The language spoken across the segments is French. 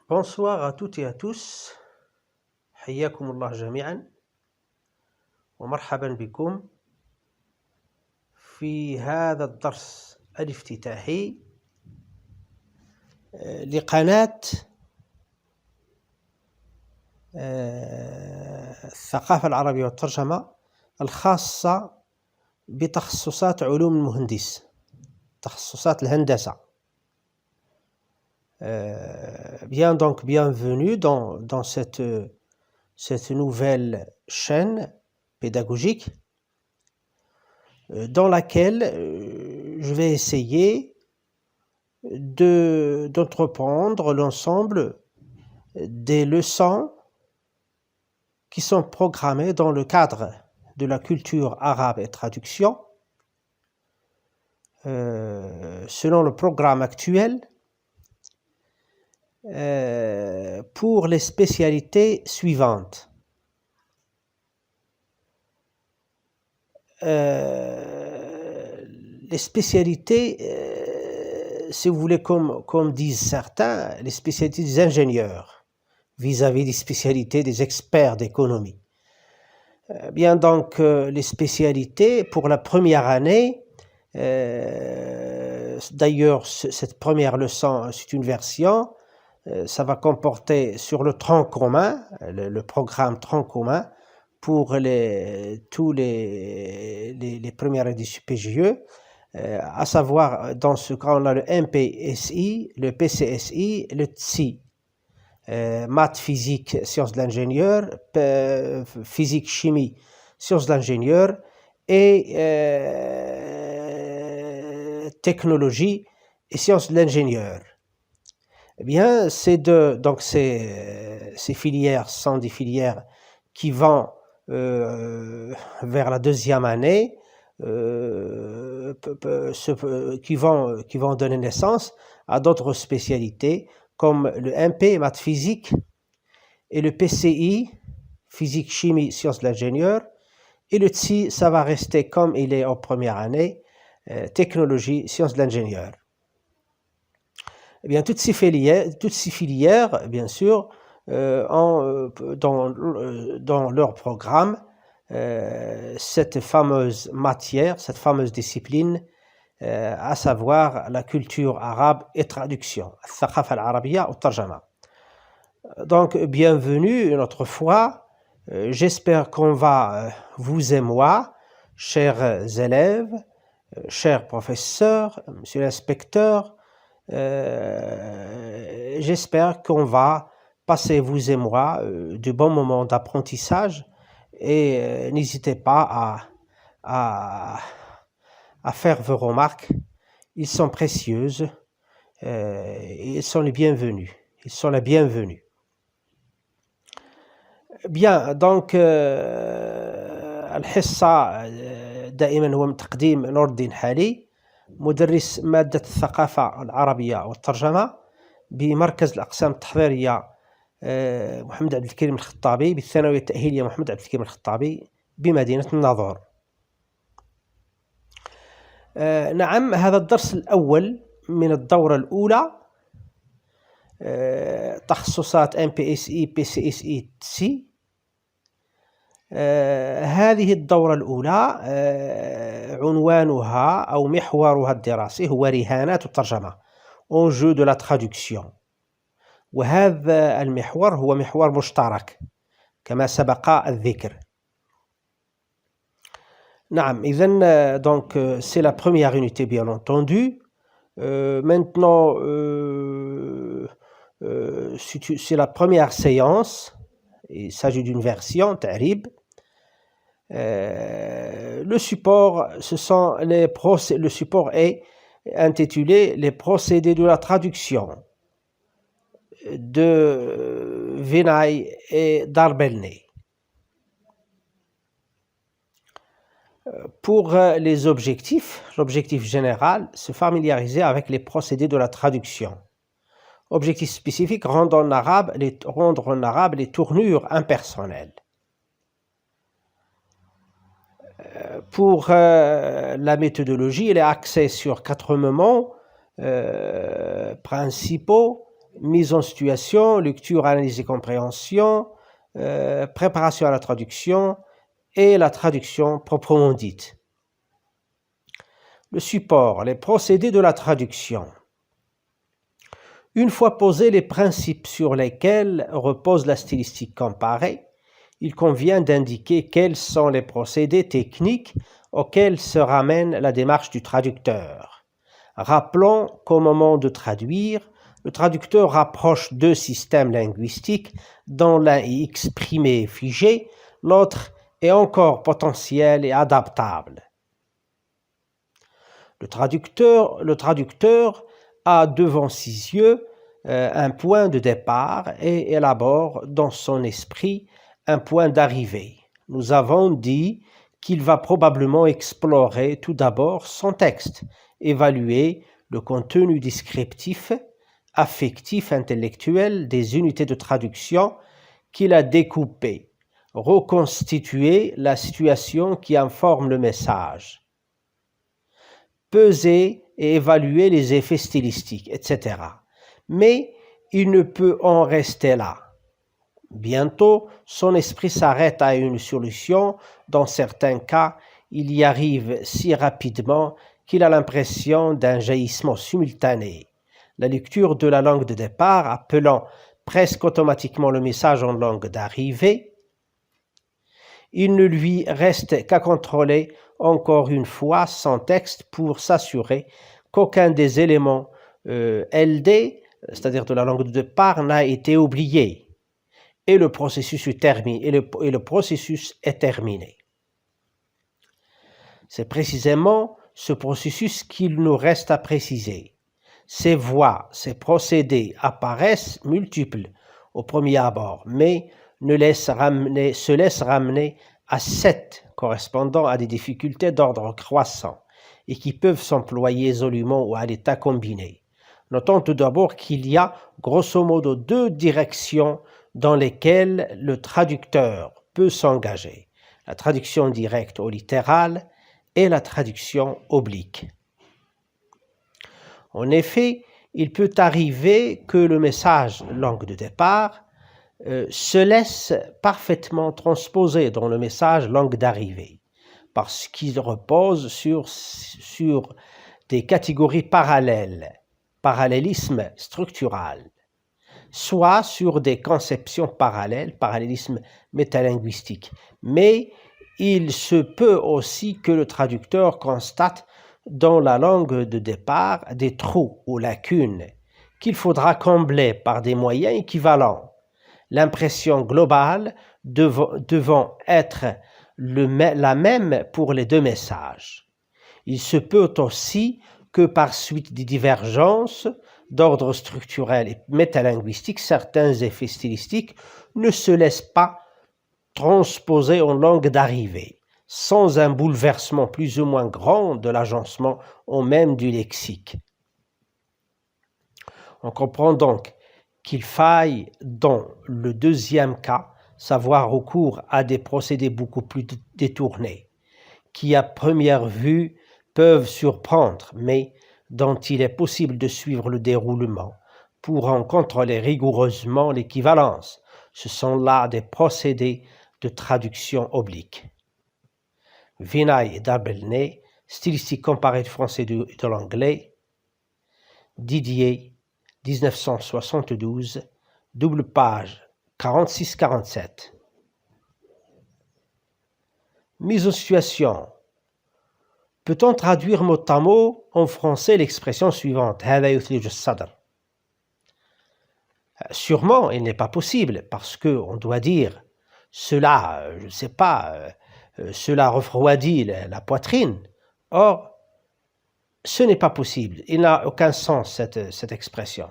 Bonsoir à toutes et à tous. حياكم الله جميعا ومرحبا بكم في هذا الدرس الافتتاحي لقناة الثقافة العربية والترجمة الخاصة بتخصصات علوم المهندس، تخصصات الهندسة. Bienvenue dans cette nouvelle chaîne pédagogique dans laquelle je vais essayer d'entreprendre l'ensemble des leçons qui sont programmées dans le cadre de la culture arabe et traduction selon le programme actuel pour les spécialités suivantes. Les spécialités, si vous voulez, comme disent certains, les spécialités des ingénieurs vis-à-vis des spécialités des experts d'économie. Donc, les spécialités pour la première année, d'ailleurs, cette première leçon, c'est une version, ça va comporter sur le tronc commun, le programme tronc commun, pour tous les premières éditions PGE, à savoir, dans ce cas, on a le MPSI, le PCSI, le TSI, maths, physique, sciences de l'ingénieur, physique, chimie, sciences de l'ingénieur, et technologie et sciences de l'ingénieur. Eh bien, ces filières sont des filières qui vont vers la deuxième année, qui vont donner naissance à d'autres spécialités comme le MP, maths physique, et le PCI, physique, chimie, sciences de l'ingénieur, et le TSI, ça va rester comme il est en première année, technologie, sciences de l'ingénieur. Eh bien, toutes ces filières, bien sûr, ont dans leur programme cette fameuse matière, cette fameuse discipline, à savoir la culture arabe et traduction, الثقافة العربية والترجمة. Donc, bienvenue une autre fois. J'espère qu'on va, vous et moi, chers élèves, chers professeurs, monsieur l'inspecteur, j'espère qu'on va passer, vous et moi, de bons moments d'apprentissage et n'hésitez pas à faire vos remarques. Ils sont précieuses et ils sont les bienvenus. Ils sont les bienvenus. Bien, donc الحصة دائما هو من تقديم نور الدين حالي، مدرس مادة الثقافة العربية والترجمة بمركز الأقسام التحضيرية محمد عبد الكريم الخطابي بالثانوية التأهيلية محمد عبد الكريم الخطابي بمدينة الناظور. نعم، هذا الدرس الأول من الدورة الأولى، تخصصات MPSI PCSI TSI. هذه الدورة الأولى عنوانها أو محورها الدراسي هو رهانات الترجمة، enjeu de la traduction، وهذا المحور هو محور مشترك كما سبق الذكر. نعم، إذن donc c'est la première unité bien entendu. Maintenant c'est la première séance. Il s'agit d'une version تعريب. Le support, le support est intitulé Les procédés de la traduction de Vinay et d'Arbelnay. Pour les objectifs, l'objectif général, se familiariser avec les procédés de la traduction. Objectif spécifique, rendre en arabe les tournures impersonnelles. Pour la méthodologie, elle est axée sur 4 moments principaux mise en situation, lecture, analyse et compréhension, préparation à la traduction et la traduction proprement dite. Le support, les procédés de la traduction. Une fois posés les principes sur lesquels repose la stylistique comparée, il convient d'indiquer quels sont les procédés techniques auxquels se ramène la démarche du traducteur. Rappelons qu'au moment de traduire, le traducteur rapproche deux systèmes linguistiques dont l'un est exprimé et figé, l'autre est encore potentiel et adaptable. Le traducteur a devant ses yeux un point de départ et élabore dans son esprit un point d'arrivée. Nous avons dit qu'il va probablement explorer tout d'abord son texte, évaluer le contenu descriptif, affectif, intellectuel des unités de traduction qu'il a découpées, reconstituer la situation qui informe le message, peser et évaluer les effets stylistiques, etc. Mais il ne peut en rester là. Bientôt, son esprit s'arrête à une solution. Dans certains cas, il y arrive si rapidement qu'il a l'impression d'un jaillissement simultané. La lecture de la langue de départ, appelant presque automatiquement le message en langue d'arrivée, il ne lui reste qu'à contrôler encore une fois son texte pour s'assurer qu'aucun des éléments LD, c'est-à-dire de la langue de départ, n'a été oublié. Et le processus est terminé. C'est précisément ce processus qu'il nous reste à préciser. Ces voies, ces procédés apparaissent multiples au premier abord, mais se laissent ramener à 7 correspondant à des difficultés d'ordre croissant et qui peuvent s'employer isolément ou à l'état combiné. Notons tout d'abord qu'il y a grosso modo 2 directions dans lesquelles le traducteur peut s'engager, la traduction directe au littéral et la traduction oblique. En effet, il peut arriver que le message langue de départ se laisse parfaitement transposer dans le message langue d'arrivée, parce qu'il repose sur des catégories parallèles, parallélisme structural, soit sur des conceptions parallèles, parallélisme métalinguistique. Mais il se peut aussi que le traducteur constate dans la langue de départ des trous ou lacunes qu'il faudra combler par des moyens équivalents, l'impression globale devant être la même pour les 2 messages. Il se peut aussi que par suite des divergences d'ordre structurel et métalinguistique, certains effets stylistiques ne se laissent pas transposer en langue d'arrivée, sans un bouleversement plus ou moins grand de l'agencement ou même du lexique. On comprend donc qu'il faille, dans le deuxième cas, savoir recours à des procédés beaucoup plus détournés, qui à première vue peuvent surprendre, mais dont il est possible de suivre le déroulement pour en contrôler rigoureusement l'équivalence. Ce sont là des procédés de traduction oblique. Vinay et Dabelnay, stylistique comparée du français et de l'anglais, Didier, 1972, double page 46-47. Mise en situation. Peut-on traduire mot à mot en français l'expression suivante, هذا يثلج الصدر? Sûrement, il n'est pas possible, parce qu'on doit dire cela, je ne sais pas, cela refroidit la poitrine. Or, ce n'est pas possible. Il n'a aucun sens, cette expression.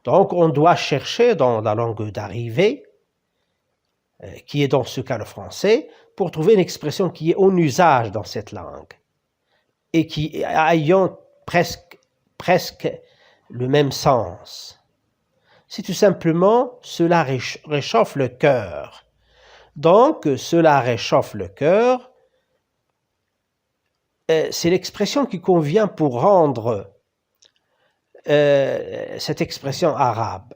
Donc, on doit chercher dans la langue d'arrivée, qui est dans ce cas le français, pour trouver une expression qui est en usage dans cette langue et qui ayant presque le même sens. C'est tout simplement « cela réchauffe le cœur ». Donc, cela réchauffe le cœur, c'est l'expression qui convient pour rendre cette expression arabe?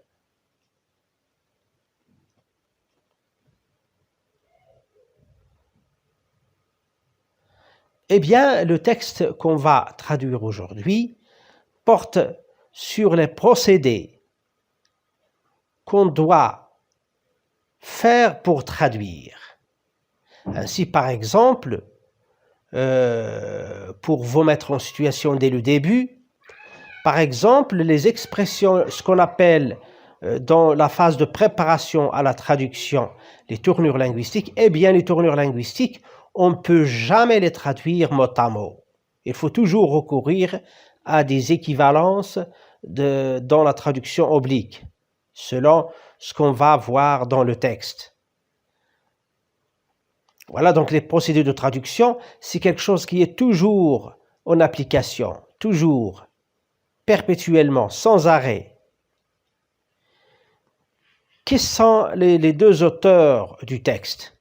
Eh bien, le texte qu'on va traduire aujourd'hui porte sur les procédés qu'on doit faire pour traduire. Ainsi, par exemple, pour vous mettre en situation dès le début, par exemple, les expressions, ce qu'on appelle dans la phase de préparation à la traduction, les tournures linguistiques, eh bien, les tournures linguistiques, on ne peut jamais les traduire mot à mot. Il faut toujours recourir à des équivalences dans la traduction oblique, selon ce qu'on va voir dans le texte. Voilà, donc les procédés de traduction, c'est quelque chose qui est toujours en application, toujours, perpétuellement, sans arrêt. Qui sont les deux auteurs du texte?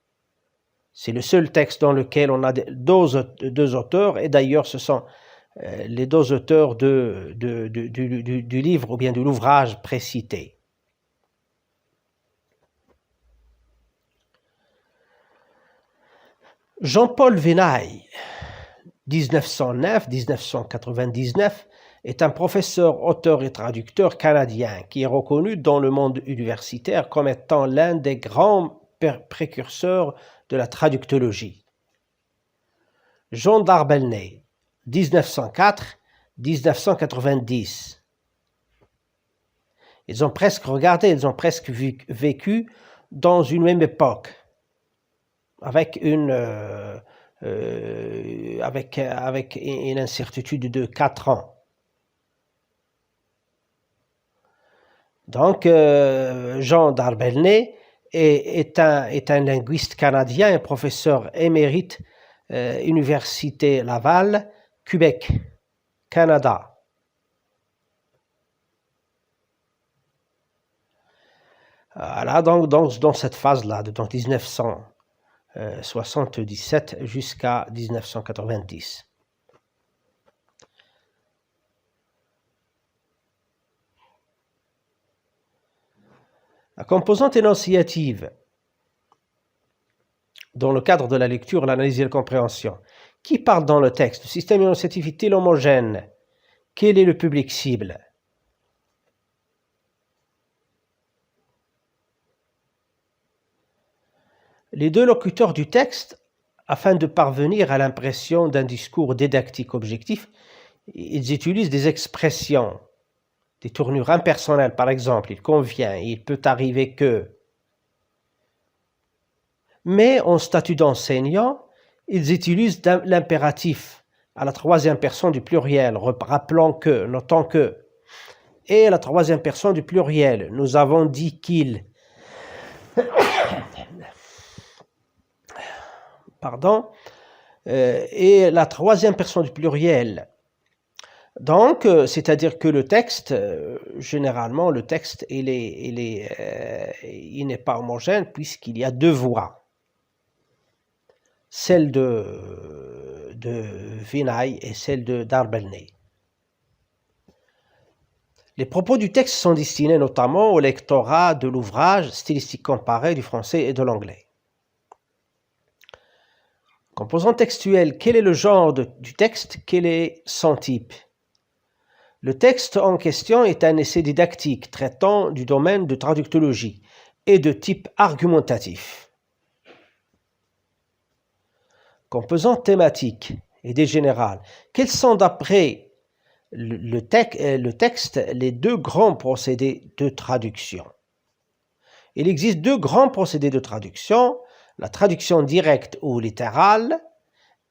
C'est le seul texte dans lequel on a deux auteurs, et d'ailleurs ce sont les deux auteurs du livre ou bien de l'ouvrage précité. Jean-Paul Venaille, 1909-1999, est un professeur, auteur et traducteur canadien qui est reconnu dans le monde universitaire comme étant l'un des grands précurseurs de la traductologie. Jean d'Arbelnay, 1904-1990. Ils ont presque vécu dans une même époque, avec une incertitude de 4 ans. Donc, Jean d'Arbelnay est un linguiste canadien, un professeur émérite, Université Laval, Québec, Canada. Voilà, donc dans cette phase-là, de 1977 jusqu'à 1990. La composante énonciative, dans le cadre de la lecture, l'analyse et la compréhension, qui parle dans le texte? Le système énonciatif est-il homogène? Quel est le public cible? Les deux locuteurs du texte, afin de parvenir à l'impression d'un discours didactique objectif, ils utilisent des expressions, des tournures impersonnelles, par exemple, il convient, il peut arriver que. Mais en statut d'enseignant, ils utilisent l'impératif à la troisième personne du pluriel, rappelant que, notant que. Et à la troisième personne du pluriel, nous avons dit qu'il. Pardon. Et la troisième personne du pluriel. Donc, c'est-à-dire que le texte, généralement, le texte, il n'est pas homogène puisqu'il y a deux voix. Celle de Venaille et celle d'Arbelnay. Les propos du texte sont destinés notamment au lectorat de l'ouvrage stylistique comparé du français et de l'anglais. Composant textuel, quel est le genre du texte? Quel est son type? Le texte en question est un essai didactique traitant du domaine de traductologie et de type argumentatif. Composant thématique, idée générale. Quels sont d'après le texte les deux grands procédés de traduction? Il existe deux grands procédés de traduction, la traduction directe ou littérale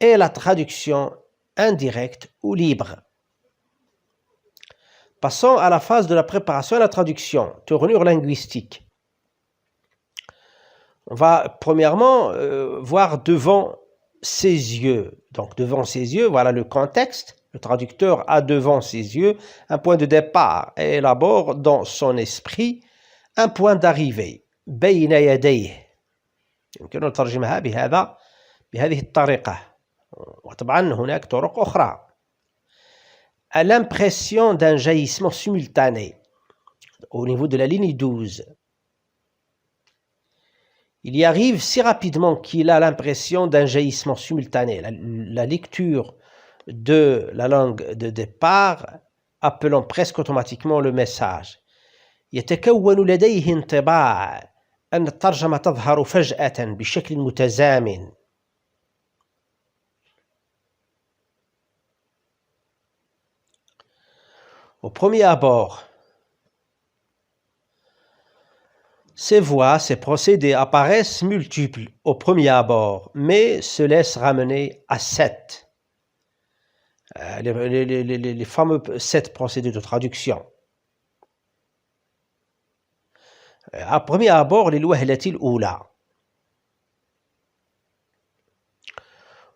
et la traduction indirecte ou libre. Passons à la phase de la préparation à la traduction, tournure linguistique. On va premièrement voir devant ses yeux. Donc devant ses yeux, voilà le contexte. Le traducteur a devant ses yeux un point de départ et élabore dans son esprit un point d'arrivée. بين يديه. يمكن أن نترجمها بهذه الطريقة. وطبعا هناك طرق أخرى. a l'impression d'un jaillissement simultané au niveau de la ligne 12. Il y arrive si rapidement qu'il a l'impression d'un jaillissement simultané. La lecture de la langue de départ appelant presque automatiquement le message. يتكون لديه انطباع أن الترجمة تظهر فجأة بشكل متزامن. Au premier abord, ces voies, ces procédés apparaissent multiples au premier abord, mais se laissent ramener à 7. Les fameux 7 procédés de traduction. À premier abord, للوهلة الأولى.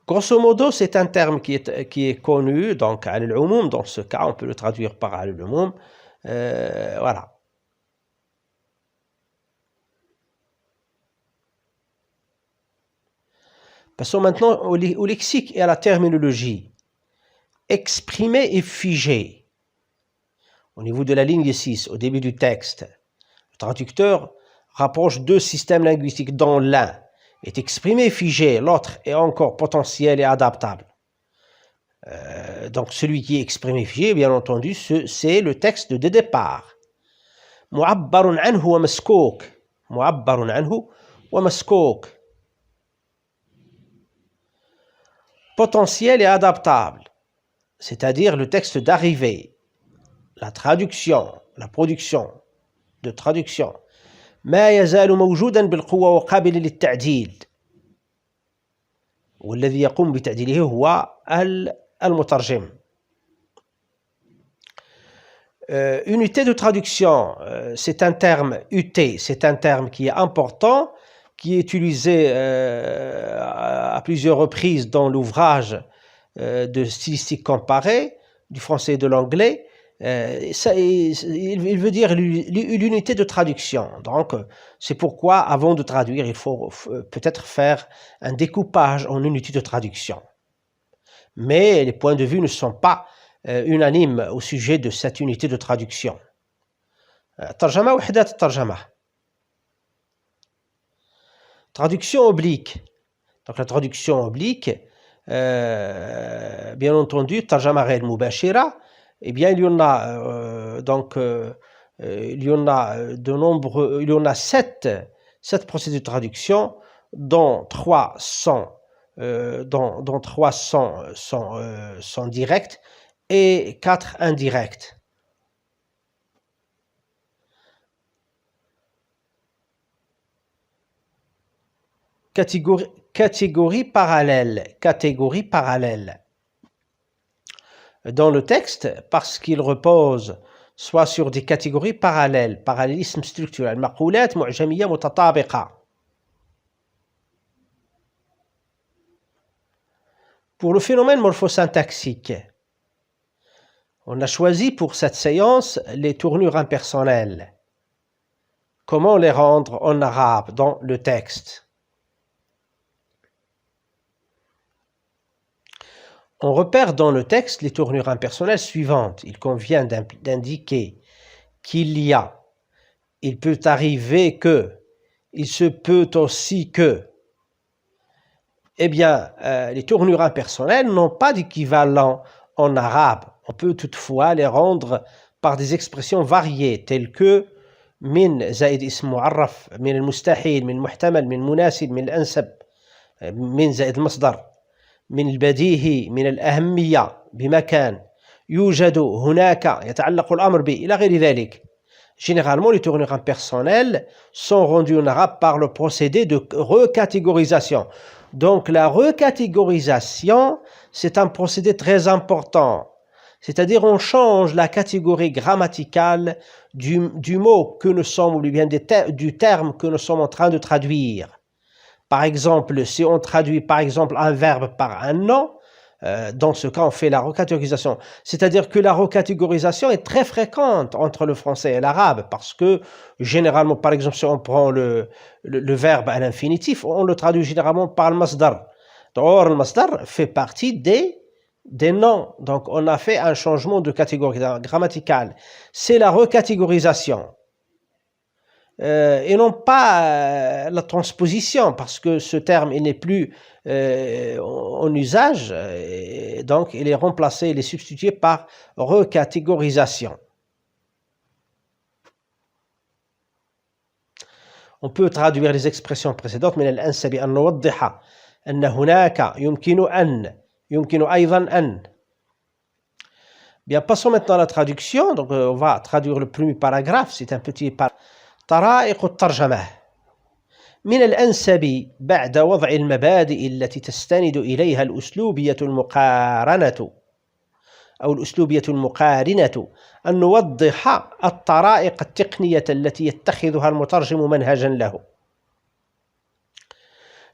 Grosso modo, c'est un terme qui est connu, donc على العموم, dans ce cas, on peut le traduire par على العموم. Voilà. Passons maintenant au lexique et à la terminologie. Exprimé et figé. Au niveau de la ligne 6, au début du texte, le traducteur rapproche 2 systèmes linguistiques dont l'un est exprimé et figé, l'autre est encore potentiel et adaptable. Donc celui qui est exprimé et figé, bien entendu, c'est le texte de départ. معبر عنه ومسكوك. معبر عنه ومسكوك. Potentiel et adaptable, c'est-à-dire le texte d'arrivée, la traduction, la production de traduction. ما يزال موجودا بالقوة وقابل للتعديل. والذي يقوم بتعديله هو المترجم. Unité de traduction, c'est un terme UT, c'est un terme qui est important, qui est utilisé à plusieurs reprises dans l'ouvrage de stylistique comparée du français et de l'anglais. Il veut dire l'unité de traduction. Donc, c'est pourquoi, avant de traduire, il faut peut-être faire un découpage en unité de traduction. Mais les points de vue ne sont pas unanimes au sujet de cette unité de traduction. ترجمة وحدات الترجمة. Traduction oblique. Donc la traduction oblique, bien entendu, tarjama غير مباشرة, eh bien il y en a il y en a 7 procédés de traduction, dont 3 sont directs et 4 indirects. Catégorie parallèle. Dans le texte, parce qu'il repose soit sur des catégories parallèles, parallélisme structurel, مقولات معجمية متطابقة. Pour le phénomène morphosyntaxique, on a choisi pour cette séance les tournures impersonnelles. Comment les rendre en arabe dans le texte? On repère dans le texte les tournures impersonnelles suivantes. Il convient d'indiquer qu'il y a, il peut arriver que, il se peut aussi que. Eh bien, les tournures impersonnelles n'ont pas d'équivalent en arabe. On peut toutefois les rendre par des expressions variées telles que من زائد اسم معرف من المستحيل من محتمل من مناسب من الأنسب من زائد المصدر من البديهي من الأهمية بمكان يوجد هناك يتعلق الأمر به إلى غير ذلك. Généralement, les tournures impersonnelles sont rendues en arabe par le procédé de recatégorisation. Donc, la recatégorisation, c'est un procédé très important. C'est-à-dire, on change la catégorie grammaticale du mot que nous sommes, ou bien du terme que nous sommes en train de traduire. Par exemple, si on traduit par exemple un verbe par un nom, dans ce cas on fait la recatégorisation. C'est-à-dire que la recatégorisation est très fréquente entre le français et l'arabe, parce que généralement, par exemple, si on prend le verbe à l'infinitif, on le traduit généralement par le masdar. Or, le masdar fait partie des des noms. Donc on a fait un changement de catégorie grammaticale. C'est la recatégorisation. Et non pas la transposition, parce que ce terme il n'est plus en usage, et donc il est remplacé, il est substitué par recatégorisation. On peut traduire les expressions précédentes. من الأنسب أن نوضح أن هناك يمكن أن يمكن أيضا أن. Bien, passons maintenant à la traduction. Donc on va traduire le premier paragraphe. C'est un petit paragraphe. طرائق الترجمة. من الأنسب بعد وضع المبادئ التي تستند إليها الأسلوبية المقارنة أو الأسلوبية المقارنة أن نوضح الطرائق التقنية التي يتخذها المترجم منهجا له.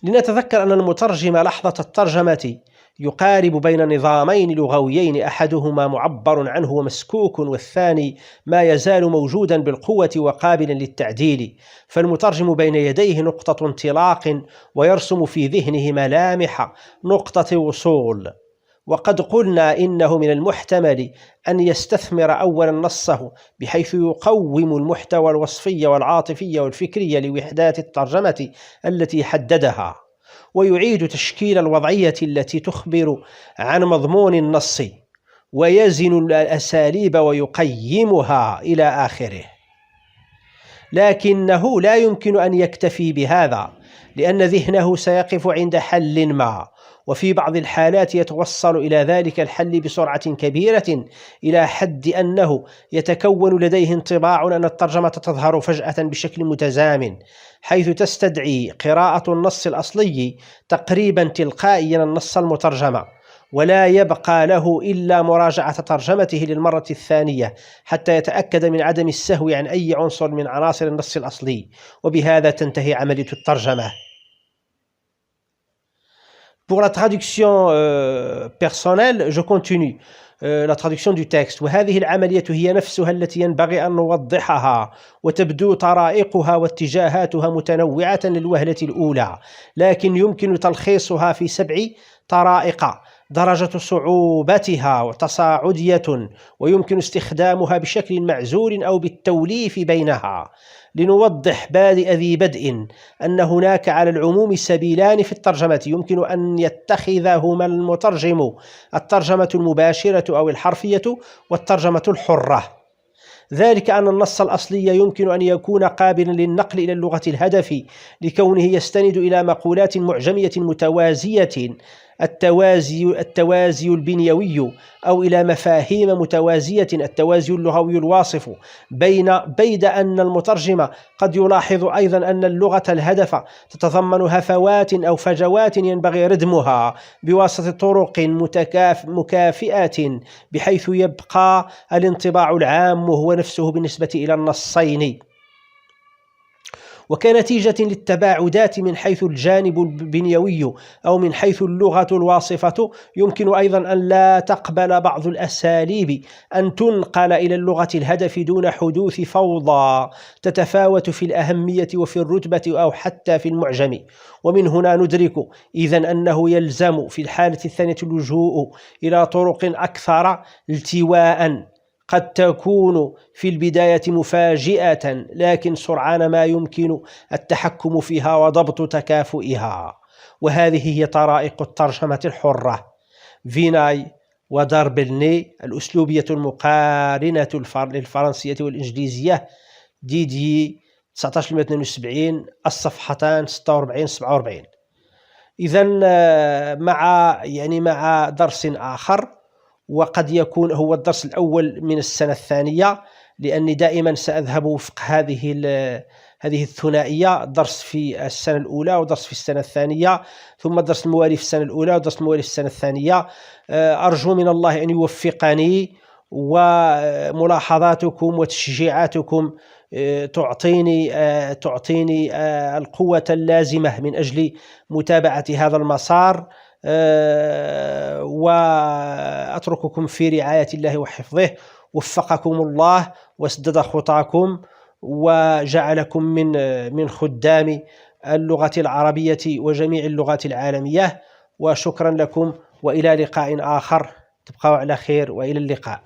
لنتذكر أن المترجم لحظة الترجمة يقارب بين نظامين لغويين، أحدهما معبر عنه ومسكوك، والثاني ما يزال موجودا بالقوة وقابلا للتعديل. فالمترجم بين يديه نقطة انطلاق ويرسم في ذهنه ملامح نقطة وصول. وقد قلنا إنه من المحتمل أن يستثمر أولا نصه بحيث يقوم المحتوى الوصفي والعاطفي والفكري لوحدات الترجمة التي حددها، ويعيد تشكيل الوضعية التي تخبر عن مضمون النص، ويزن الأساليب ويقيمها إلى آخره. لكنه لا يمكن أن يكتفي بهذا، لأن ذهنه سيقف عند حل ما، وفي بعض الحالات يتوصل إلى ذلك الحل بسرعة كبيرة إلى حد أنه يتكون لديه انطباع أن الترجمة تظهر فجأة بشكل متزامن، حيث تستدعي قراءة النص الأصلي تقريبا تلقائيا النص المترجم، ولا يبقى له إلا مراجعة ترجمته للمرة الثانية حتى يتأكد من عدم السهو عن أي عنصر من عناصر النص الأصلي، وبهذا تنتهي عملية الترجمة. Pour la traduction personnelle, je continue la traduction du texte. وهذه العملية هي نفسها التي ينبغي أن نوضحها، وتبدو طرائقها واتجاهاتها متنوعة للوهلة الأولى، لكن يمكن تلخيصها في 7 طرائق درجة صعوبتها تصاعدية، ويمكن استخدامها بشكل معزول أو بالتوليف بينها. لنوضح بادئ ذي بدء أن هناك على العموم سبيلان في الترجمة يمكن أن يتخذهما المترجم: الترجمة المباشرة أو الحرفية، والترجمة الحرة. ذلك أن النص الأصلي يمكن أن يكون قابلا للنقل إلى اللغة الهدف لكونه يستند إلى مقولات معجمية متوازية، التوازي البنيوي، أو إلى مفاهيم متوازية، التوازي اللغوي الواصف، بيد أن المترجم قد يلاحظ أيضا أن اللغة الهدف تتضمن هفوات أو فجوات ينبغي ردمها بواسطة طرق مكافئة، بحيث يبقى الانطباع العام هو نفسه بالنسبة إلى النصين. وكنتيجة للتباعدات من حيث الجانب البنيوي أو من حيث اللغة الواصفة، يمكن أيضا أن لا تقبل بعض الأساليب أن تنقل إلى اللغة الهدف دون حدوث فوضى تتفاوت في الأهمية وفي الرتبة أو حتى في المعجم. ومن هنا ندرك إذن أنه يلزم في الحالة الثانية اللجوء إلى طرق أكثر التواء، قد تكون في البداية مفاجئة، لكن سرعان ما يمكن التحكم فيها وضبط تكافؤها. وهذه هي طرائق الترجمة الحرة. فيناي وداربلني: الأسلوبية المقارنة للفرنسية والإنجليزية، ديدي 1972، الصفحتان 46-47. إذن مع درس آخر، وقد يكون هو الدرس الأول من السنة الثانية، لأني دائما سأذهب وفق هذه الثنائية: درس في السنة الأولى ودرس في السنة الثانية، ثم درس الموالي في السنة الأولى ودرس الموالي في السنة الثانية. أرجو من الله أن يوفقني، وملاحظاتكم وتشجيعاتكم تعطيني القوة اللازمة من أجل متابعة هذا المسار. وأترككم في رعاية الله وحفظه. وفقكم الله وسدد خطاكم وجعلكم من خدام اللغة العربية وجميع اللغات العالمية. وشكرا لكم، وإلى لقاء آخر. تبقوا على خير وإلى اللقاء.